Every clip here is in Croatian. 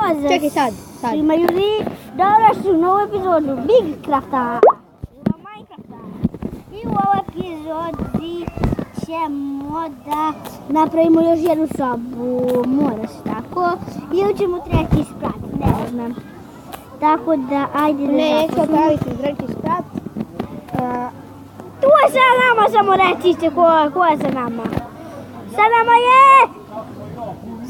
Pozdrav Čekaj sad. svima ljudi, dobrodošli u novu epizodu Minecrafta. I u ovoj epizodi ćemo da napravimo još jednu sobu, mora se tako, ili ćemo treći sprat, ne znam. Tako da, ajde da Neću započnemo. praviti treći sprat. Tu je sa nama, samo recite ko je sa nama. Sa nama je!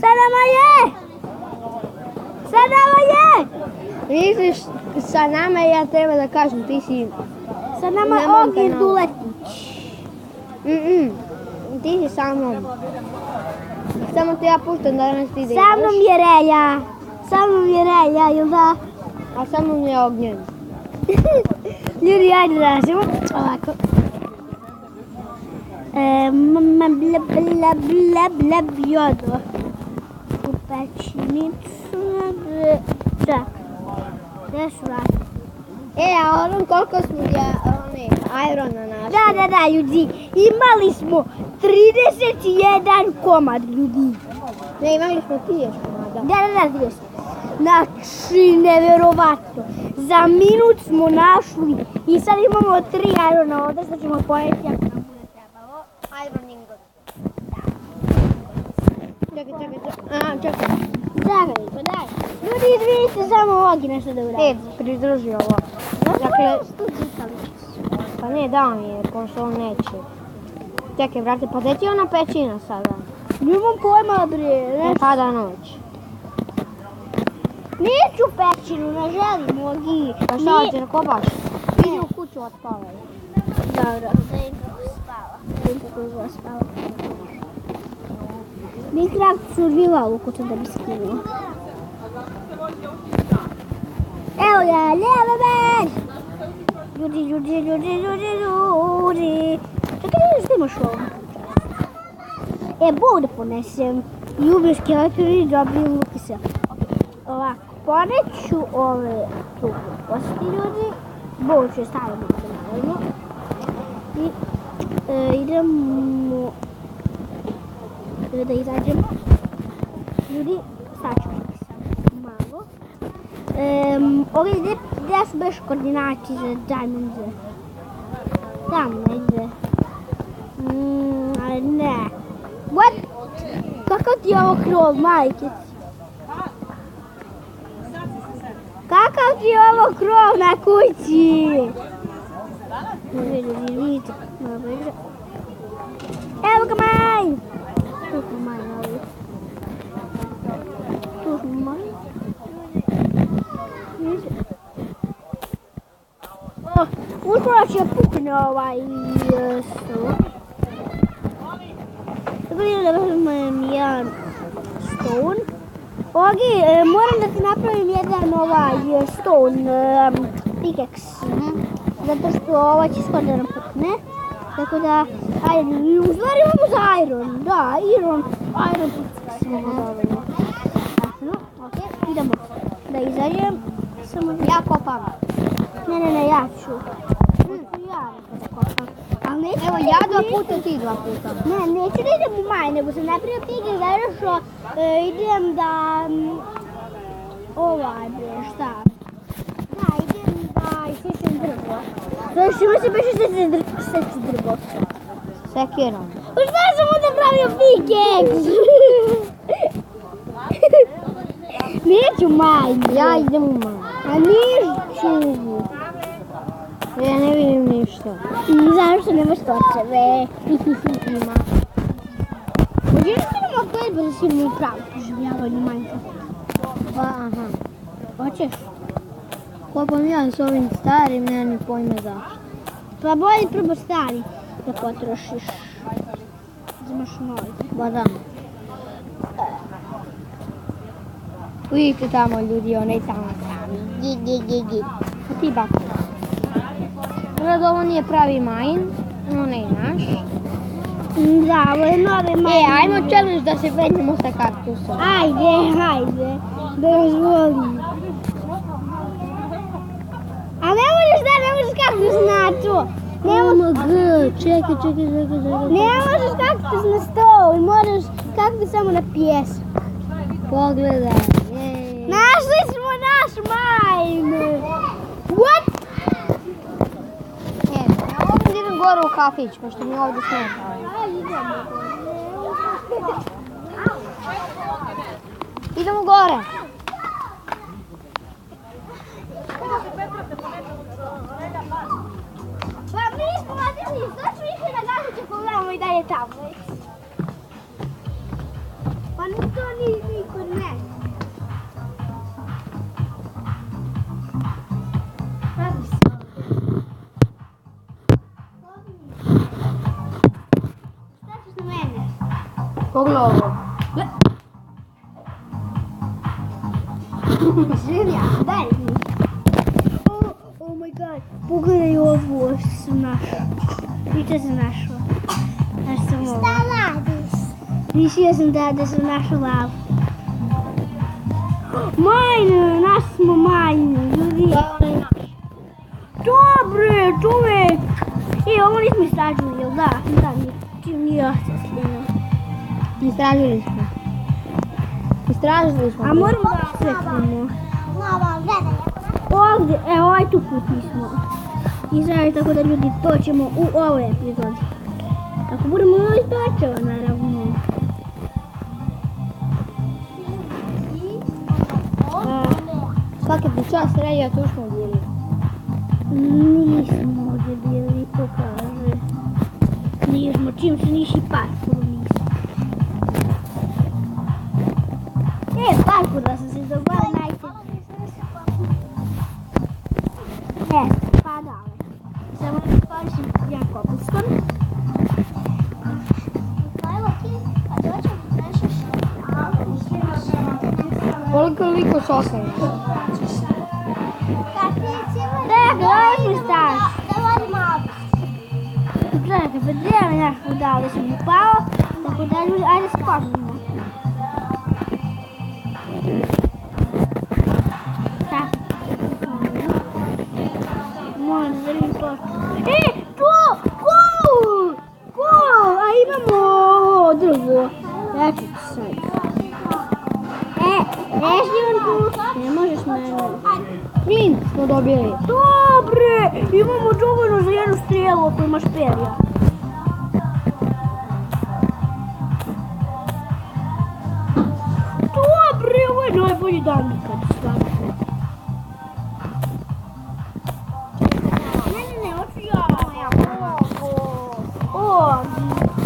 Sa nama je! Sa nama je! Misliš, sa nama ja treba da kažem, ti si... Sa nama Na je mom Ognjen kanalu. Duletić. Ti si sa mnom. Samo te ja puštam da danas ti da Sa mnom je Reja. Sa mnom je Reja, jel da? A sa mnom je Ognjen. Ljudi, ajde da radimo. Ovako. Bla bjodo. U pećinicu. Čak. Gdje su vrati? A onom koliko smo irona našli? Da, ljudi. Imali smo 31 komad, ljudi. Ne, imali smo ti još komada. Da, vidio sam. Znači, nevjerovatno. Za minut smo našli i sad imamo 3 irona ovdje, što ćemo pojeti ako nam bude trebalo. Iron ingot. Čekaj. Daj. Ljudi, izvinite, samo Ogi nešto da uradim. Pridruži ovo. Dakle, Pa ne, dao mi je, pošto on neće. Čekaj, brate, pa gdje ti je ona pećina sada? nemam pojma, bre. Pada noć. Neću pećinu, ne želim, Ogi. Pa šta hoće da kopaš? Idi u kuću otpavaj. Dobro, da im kako spava. Minecraft survival kuću da bi skinuo. Evo ga, Leverman! Ljudi. Čekaj, što imaš ovo? Bog da ponesem. Ljubiš skeletori, dobri luki se. Ovako, poneću ove tu kosti, ljudi. Bog ću je staviti, naravno. I idemo da izađemo. Ljudi, sad ću malo. Ovdje gdje su baš koordinati za diamond? Tamo negdje. Ali ne. What? Kakav ti je ovo krov, majke? Kakav ti je ovo krov na kući? Vidite. Evo ga maj! Tu smo maj, ali. Uskoro će pukne ovaj stol. Tako da uzmem jedan stone. Ogi, moram da ti napravim jedan ovaj stone pickaxe. Zato što ovaj će skoro da nam pukne. Tako da, ajde, u stvari imamo za iron. Da, iron pickaxe imamo dovoljno. Ok, idemo da izađem. Samo Ja kopam. Ne, ja ću. Ja da kopam. Ali neću Evo ja 2 puta, ti 2 puta. Ne, neću da idem u maj, nego sam napravio pige zato što idem da... šta? Da, idem da isečem drvo. Zato što ima se baš iseći drvo. Sekirom. U šta sam onda pravio pickaxe? Neću maj. Ja idem u maj. A neću. Ja ne vidim ništa. Zato što nemaš točeve. Ima. Možeš li nam opet da si mi pravi preživljavanje Minecrafta? Pa, aha. Hoćeš? Kopam ja s ovim starim, nema ni pojma zašto. Pa bolje prvo stari da potrošiš. Imaš novi. Ba da. Vidite tamo ljudi, onaj tamo sami. Gi. A ti bako. Rad, ovo nije pravi mine, onaj naš. Da, ovo je novi mine. Ajmo challenge da se penjemo sa kaktusom. Ajde. Da razvolim. A ne možeš kaktus na to. Čekaj. Ne možeš kaktus na stol, moraš kaktus samo na pijesak. Pogledaj. Našli smo naš mine! What? Ja ovdje idem gore u kafić, pošto mi ovdje smeta. Idemo gore. Pa mi smo vadili, zašto išli na gažiće pogledamo i dalje tamo. Pa ni to niko ne. Radi se. Šta ćeš na mene? Pogledaj ovo. Živja, daj mi. Oh my god, pogledaj ovo sam našla. Vidite sam našla. Našla sam ovo. Šta radiš? Mislila sam da sam našla lavu. Majne, našli smo majne, ljudi. Dobre, čovjek. Ovo nismo istražili, jel da? Da, nije osjetljivo. Istražili smo. Istražili smo. A moramo da osvetlimo. Ovdje, ovaj tu put nismo istražili, tako da ljudi to ćemo u ovoj epizodi. Ako budemo imali točeva, naravno. Svaki čas sredio, tu smo bili. Nismo ovdje bili, pokaže. Nismo, čim se niši parkour nismo. Parkour da sam se zagora najteži. Padale. Samo da koristim jako opustom. Koliko sosam? Daj mi staš. Gledajte, pa gdje naš budal da sam upao, tako da ljudi, ajde skočimo. Tako. Moram da vidim to. To! Ko? A imamo ovo drugo. Ja ću ti sad. Režim tu. Ne možeš mene. Flint smo dobili. Dobre! Imamo dovoljno za jednu strijelu ako imaš perja. Dobre, ovo je najbolji dan nikad, stvarno. Ne, hoću ja.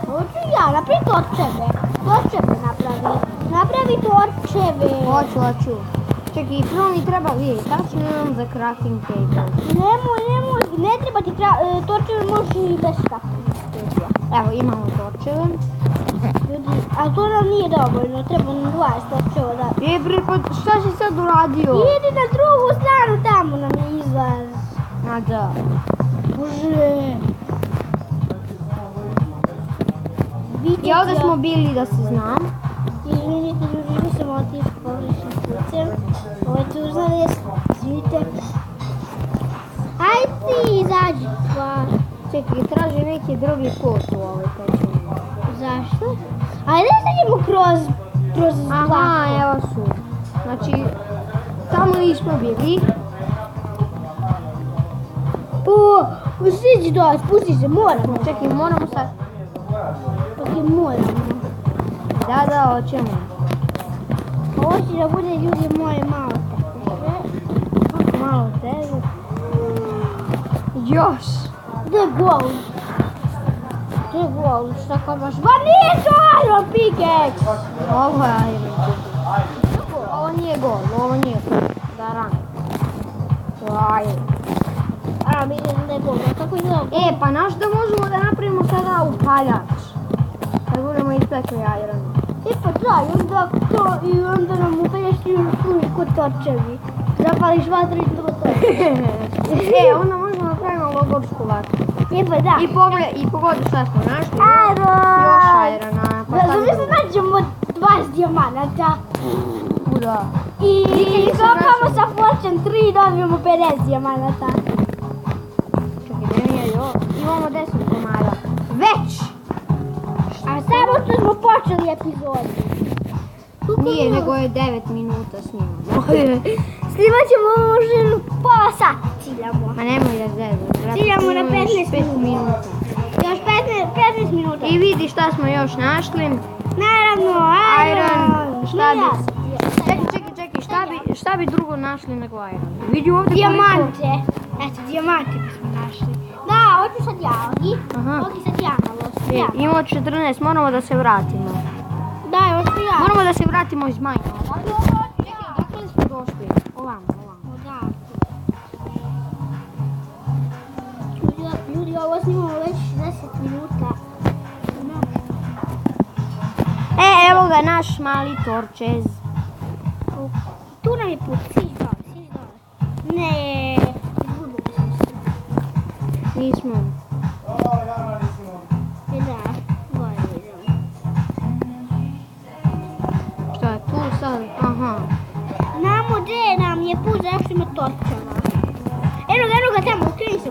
Hoću ja, napravi torčeve. Torčeve napravi. Napravi torčeve. Hoću. Čekaj, prvo mi treba vidjeti, tačno imam za crafting table. Nemoj, ne treba ti torčeve, možeš i bez crafting table. Evo, imamo torčeve. Ljudi, ali to nam nije dovoljno, treba nam 20 torčeva da... Bre, pa šta si sad uradio? Idi na drugu stranu, tamo nam je izlaz. A da. Bože. I ovdje smo bili, da se znam. Izvinite ljudi, nisam otišla pogrešnim putem. Ovo je tužna vijest, izvinite. Ajde ti izađi, stvar. Čekaj, traži neki drugi put u ovoj pećini. Zašto? Ajde da idemo kroz Aha, plako. evo su. Znači, tamo nismo bili. Siđi dole, spusti se, moramo. Čekaj, moramo sad... Tako moramo. Da, hoćemo. Ovo će da bude ljudi moje malo teže. Malo teže. Još. Gdje je gol? Šta kao baš? Ba nije to Iron Pickaxe! Ovo je Iron. Ovo nije gol, ovo nije gol. Garan. A, vidim da je gol. Kako izgleda? Pa naš da možemo da napravimo sada upaljač. Kad budemo ispekli Iron. Pa da, i onda nam upelješ i služi kod torčevi. Zapališ vatru i to torčevi. Onda možemo napravimo logorsku vatru. Pa da. I pogodi šta smo našli. Iron! Još Irona. Zamisli nađemo 20 dijamanata. Da. I kopamo sa Fortune 3 i dobijemo 50 dijamanata. Čekaj, da nije još. Imamo 10 komada. Već! A samo što smo počeli epizodu. Nije, nego je 9 minuta snimamo. Snimat ćemo možda pola sata ciljamo. Ma nemoj da zezam. Ciljamo na 15 5 minuta. Još 15 minuta. I vidi šta smo još našli. Naravno, Iron. Šta bi? bi? Čekaj, šta bi drugo našli nego Iron? Vidi ovdje Dijamante. Eto, dijamante bismo našli. Da, hoću sad ja, Ogi. Aha. Ogi sad ja malo. Ja. Imamo 14, moramo da se vratimo. Da, hoću ja. Moramo da se vratimo iz Minecrafta. Čekaj, odakle smo došli? Ovamo. Da. Ljudi, ovo snimamo već 10 minuta. Evo ga naš mali torčez. Tu nam je put, siđi dole. Ne, izgubili smo se. Nismo. Da, gore idemo. Šta je tu sad? Aha. Namo gdje nam je put zašto ima torčeva. Eno ga tamo, okreni se.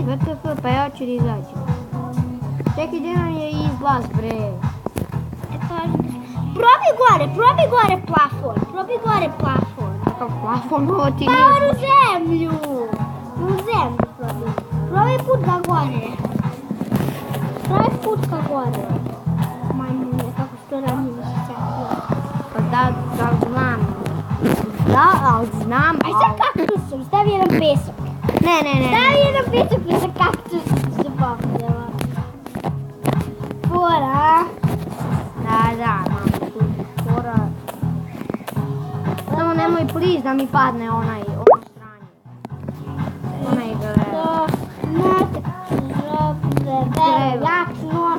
VTF, pa ja ću da izađem. Čekaj, gdje nam je izlaz, bre? Probi gore plafon. Kakav plafon, ovo ti Pa nije. u zemlju probi. Probi put ka gore. Majmune, kako se to radi mišića. Pa da znam. Da, ali znam. Aj sa kaktusom, stavi jedan pesak. Ne. Stavi jedan pesak pa sa kaktusom se popljeva. Fora. Da, mam tu fora. Samo nemoj please da mi padne ono stranje. Onaj To znate verovatno.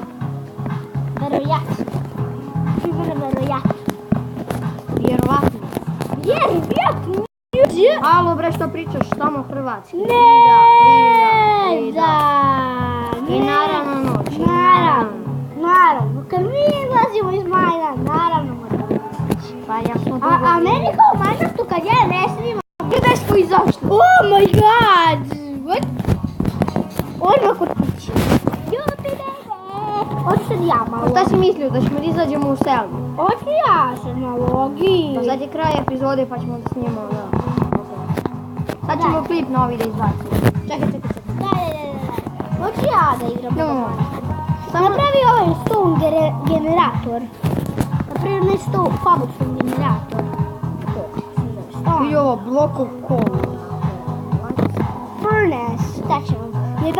Vjerovatno. Vjerovatno. Alo bre, što pričaš samo hrvatski? Da. I naravno noć. Naravno. Kad mi izlazimo iz Majna, naravno moramo noći. Pa ja smo A meni kao u Minecraftu kad ja ne snimam, gdje smo izašli? oh my god! What? Odmah kod kuće. Ljubi bebe! Hoću sad ja malo. Šta si mislio, da ćemo da izađemo u selu? Hoću ja sad malo, Ogi. Pa sad je kraj epizode pa ćemo da snimamo, da. Sad ćemo klip novi da izbacimo. Čekaj. Da. Hoću ja da igram. No. Napravi ovaj stone generator. Napravi ne stone, cobblestone generator. I ovo blokov kolu. Furnace, šta ćemo? 11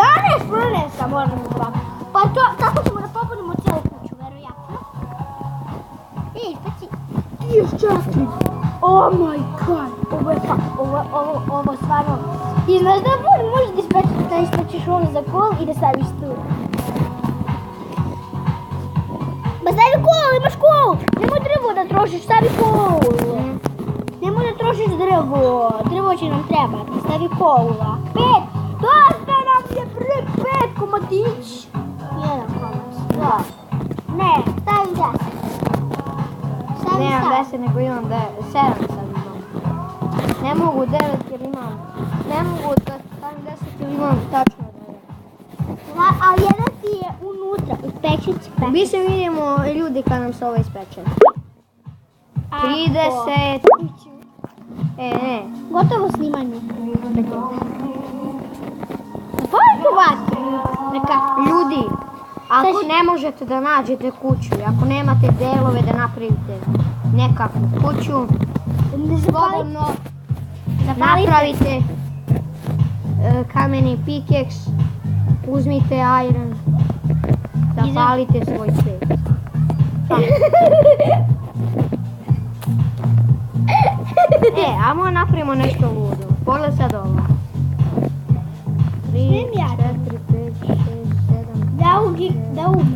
furnace-a možemo da. Pa to, tako ćemo da popunimo cijelu kuću, verovatno. Paci. 34. Oh my god. Ovo stvarno. Ti znaš da možeš da ispečeš ovo za kol i da staviš tu. Ba stavi kol, imaš kol. Nemoj drvo da trošiš, stavi kol. Nemoj da trošiš drvo. Drvo će nam trebati. Stavi kola. 5. Dosta nam je pre 5 komadić. Jedan komad. Da. Ne, stavi 10. Stavi Nemam 7. 10, nego imam 7 sad imam. Ne mogu 9 jer imam. Ne mogu da stavim 10 jer imam tačno 9. Ali jedan ti je unutra, u pećici. Mi se vidimo ljudi kad nam se ovo ispeče. 30. Ne. Gotovo snimanje. Zapalite vatru. Neka. Ljudi, ako ne možete da nađete kuću, ako nemate delove da napravite nekakvu kuću, slobodno napravite kameni pikeks, uzmite iron, zapalite svoj svet. Ajmo napravimo nešto ludo. Pogledaj sad ovo. 3, 4, 5, 6, 7. Da ubi